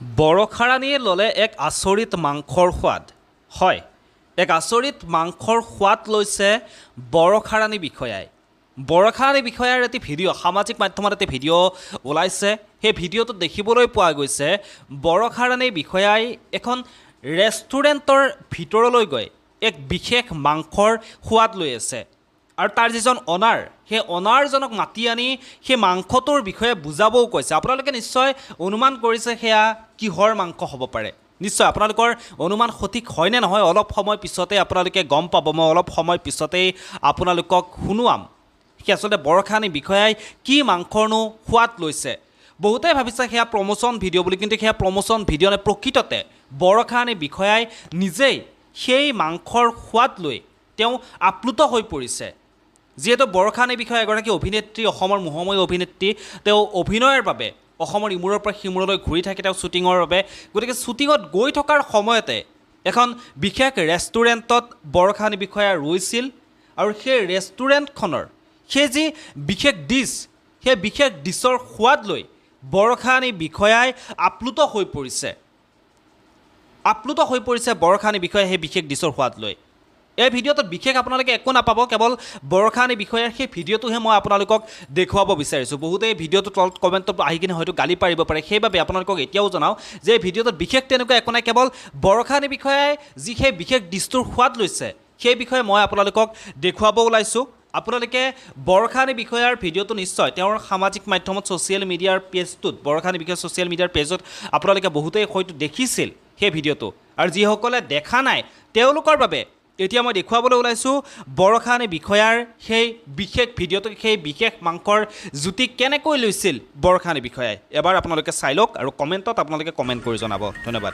বৰখাৰাণীয়ে ল'লে এক আচৰিত মাংসৰ সোৱাদ। হয়, এক আচৰিত মাংসৰ সোৱাদ লৈছে বৰখাৰাণী বিষয়াই। বৰখাৰাণী বিষয়াৰ এটি ভিডিঅ' সামাজিক মাধ্যমত এটি ভিডিঅ' ওলাইছে। সেই ভিডিঅ'টোত দেখিবলৈ পোৱা গৈছে বৰখাৰাণী বিষয়াই এখন ৰেষ্টুৰেণ্টৰ ভিতৰলৈ গৈ এক বিশেষ মাংসৰ সোৱাদ লৈ আছে। আৰু তাৰ যিজন অনাৰ, সেই অনাৰজনক মাতি আনি সেই মাংসটোৰ বিষয়ে বুজাবও কৈছে। আপোনালোকে নিশ্চয় অনুমান কৰিছে সেয়া কিহৰ মাংস হ'ব পাৰে। নিশ্চয় আপোনালোকৰ অনুমান সঠিক হয়নে নহয় অলপ সময় পিছতে আপোনালোকে গম পাব। মই অলপ সময় পিছতেই আপোনালোকক শুনোৱাম সি আচলতে বৰখাৰাণী বিষয়াই কি মাংসৰনো সোৱাদ লৈছে। বহুতে ভাবিছে সেয়া প্ৰমোচন ভিডিঅ' বুলি, কিন্তু সেয়া প্ৰমোচন ভিডিঅ' নে, প্ৰকৃততে বৰখাৰাণী বিষয়াই নিজেই সেই মাংসৰ সোৱাদ লৈ তেওঁ আপ্লুত হৈ পৰিছে। যিহেতু বৰখাৰাণী বিষয়া এগৰাকী অভিনেত্ৰী, অসমৰ মোহময়ী অভিনেত্ৰী। তেওঁ অভিনয়ৰ বাবে অসমৰ ইমূৰৰ পৰা সিমূৰলৈ ঘূৰি থাকে তেওঁ শ্বুটিঙৰ বাবে। গতিকে শ্বুটিঙত গৈ থকাৰ সময়তে এখন বিশেষ ৰেষ্টুৰেণ্টত বৰখাৰাণী বিষয়া ৰৈছিল আৰু সেই ৰেষ্টুৰেণ্টখনৰ সেই যি বিশেষ ডিছ, সেই বিশেষ ডিছৰ সোৱাদ লৈ বৰখাৰাণী বিষয়াই আপ্লুত হৈ পৰিছে বৰখাৰাণী বিষয়াই সেই বিশেষ ডিছৰ সোৱাদ লৈ। এই ভিডিঅ'টোত বিশেষ আপোনালোকে একো নাপাব, কেৱল বৰখাৰাণী বিষয়াৰ সেই ভিডিঅ'টোহে মই আপোনালোকক দেখুৱাব বিচাৰিছোঁ। বহুতে এই ভিডিঅ'টোৰ তলত কমেণ্টত আহি কিনে হয়তো গালি পাৰিব পাৰে, সেইবাবে আপোনালোকক এতিয়াও জনাওঁ যে এই ভিডিঅ'টোত বিশেষ তেনেকুৱা একো নাই, কেৱল বৰখাৰাণী বিষয়াই যি সেই বিশেষ ডিছটোৰ সোৱাদ লৈছে সেই বিষয়ে মই আপোনালোকক দেখুৱাব ওলাইছোঁ। আপোনালোকে বৰখাৰাণী বিষয়াৰ ভিডিঅ'টো নিশ্চয় তেওঁৰ সামাজিক মাধ্যমত ছ'চিয়েল মিডিয়াৰ পেজটোত, বৰখাৰাণী বিষয়াৰ ছ'চিয়েল মিডিয়াৰ পেজত আপোনালোকে বহুতেই হয়তো দেখিছিল সেই ভিডিঅ'টো। আৰু যিসকলে দেখা নাই তেওঁলোকৰ বাবে এতিয়া মই দেখুৱাবলৈ ওলাইছোঁ বৰখাৰাণী বিষয়াৰ সেই বিশেষ ভিডিঅ'টো, সেই বিশেষ মাংসৰ জুতি কেনেকৈ লৈছিল বৰখাৰাণী বিষয়াই। এবাৰ আপোনালোকে চাই লওক আৰু কমেণ্টত আপোনালোকে কমেণ্ট কৰি জনাব। ধন্যবাদ।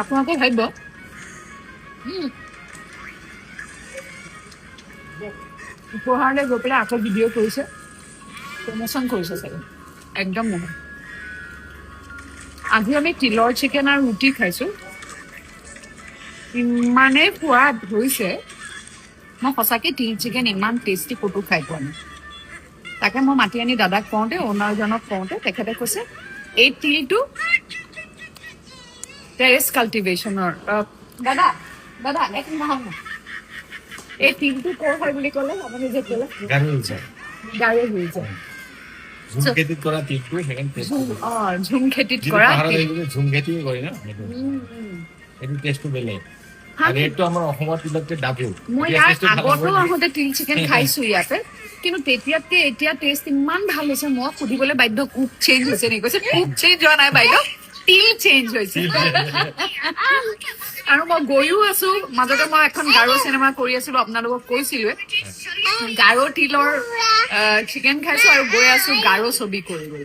আপোনালোকে ভাবিব উপহাৰলৈ গৈ পেলাই আকৌ ভিডিঅ' কৰিছে, প্ৰমোচন কৰিছে চাগে। একদম নহয়। আজি আমি তিলৰ চিকেন আৰু ৰুটি খাইছোঁ। ইমানেই সোৱাদ হৈছে, মই সঁচাকৈ তিল চিকেন ইমান টেষ্টি ক'তো খাই পোৱা নাই। তাকে মই মাতি আনি দাদাক কওঁতে, অনাৰজনক কওঁতে তেখেতে কৈছে এই তিলটো টেৰেছ কাল্টিভেশ্যনৰ। দাদা দাদা এক নহয়, এই তিলটো ক'ৰ হয় বুলি ক'লে আপুনি যে ক'লে? গাৰো হৈ যায়। ঝুম খেতিত কৰা তিলটো সেকেন্ড টেষ্ট। ঝুম খেতিত কৰা ঝুম খেতি কৰে ন, সেইটো টেষ্টটো বেলেগ। আৰু এইটো আমাৰ অসমৰ তিলতকে ডাবল। মই ইয়াৰ আগতো আহোঁতে তিল চিকেন খাইছোঁ ইয়াতে, কিন্তু তেতিয়াতকে এতিয়া টেষ্ট ইমান ভাল হৈছে। মই সুধিবলৈ বাধ্য, কুক চেঞ্জ হৈছে নেকি? কৈছে কুক চেঞ্জ হোৱা নাই বাইদেউ, তিল চেঞ্জ হৈছে। আৰু মই গৈও আছো, মাজতে মই এখন গাৰো চিনেমা কৰি আছিলো, আপোনালোকক কৈছিলোৱে। গাৰো তিলৰ চিকেন খাইছো আৰু গৈ আছো গাৰো ছবি কৰিবলৈ।